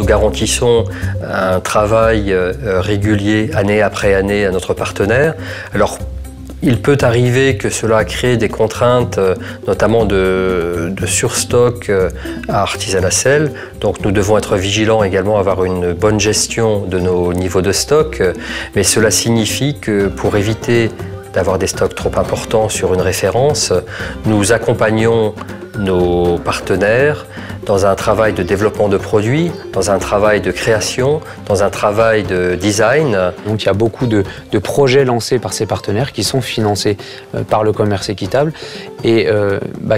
nous garantissons un travail régulier année après année à notre partenaire. Alors, il peut arriver que cela crée des contraintes, notamment de surstock à Artisanat Sel. Donc nous devons être vigilants également, avoir une bonne gestion de nos niveaux de stock. Mais cela signifie que pour éviter d'avoir des stocks trop importants sur une référence, nous accompagnons nos partenaires dans un travail de développement de produits, dans un travail de création, dans un travail de design. Donc il y a beaucoup de projets lancés par ces partenaires qui sont financés par le commerce équitable et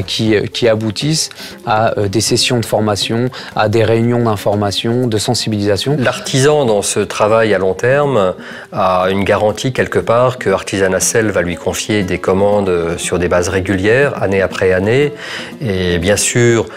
qui aboutissent à des sessions de formation, à des réunions d'information, de sensibilisation. L'artisan dans ce travail à long terme a une garantie quelque part que Artisanat Sel va lui confier des commandes sur des bases régulières, année après année. Et bien sûr,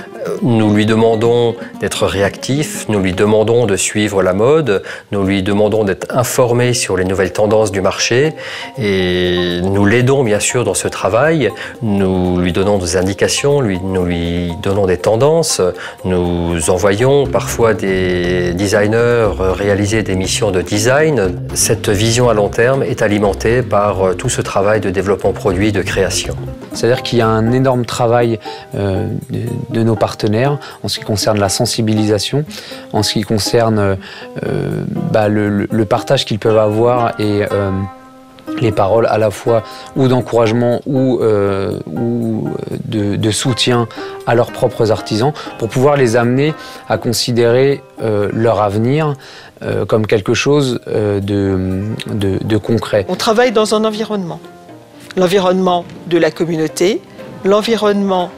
nous lui demandons d'être réactif, nous lui demandons de suivre la mode, nous lui demandons d'être informé sur les nouvelles tendances du marché et nous l'aidons bien sûr dans ce travail. Nous lui donnons des indications, nous lui donnons des tendances, nous envoyons parfois des designers réaliser des missions de design. Cette vision à long terme est alimentée par tout ce travail de développement produit, de création. C'est-à-dire qu'il y a un énorme travail de nos partenaires en ce qui concerne la sensibilisation, en ce qui concerne le partage qu'ils peuvent avoir et les paroles à la fois ou d'encouragement ou de soutien à leurs propres artisans pour pouvoir les amener à considérer leur avenir comme quelque chose de concret. On travaille dans un environnement. L'environnement de la communauté, l'environnement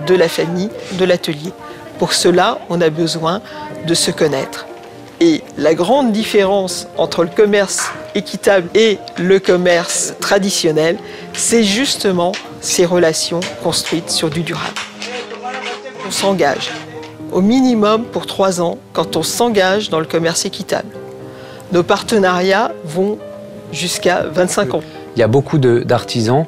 de la famille, de l'atelier. Pour cela, on a besoin de se connaître. Et la grande différence entre le commerce équitable et le commerce traditionnel, c'est justement ces relations construites sur du durable. On s'engage au minimum pour 3 ans quand on s'engage dans le commerce équitable. Nos partenariats vont jusqu'à 25 ans. Il y a beaucoup d'artisans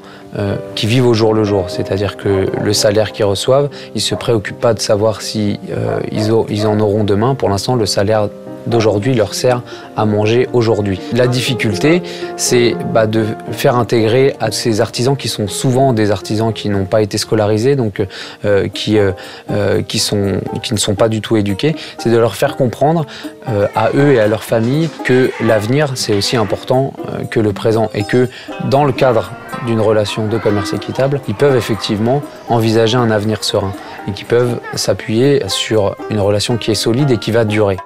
qui vivent au jour le jour, c'est-à-dire que le salaire qu'ils reçoivent, ils ne se préoccupent pas de savoir si ils en auront demain. Pour l'instant, le salaire d'aujourd'hui leur sert à manger aujourd'hui. La difficulté, c'est de faire intégrer à ces artisans qui sont souvent des artisans qui n'ont pas été scolarisés, donc qui ne sont pas du tout éduqués, c'est de leur faire comprendre à eux et à leur famille que l'avenir, c'est aussi important que le présent et que dans le cadre d'une relation de commerce équitable, ils peuvent effectivement envisager un avenir serein et qu'ils peuvent s'appuyer sur une relation qui est solide et qui va durer.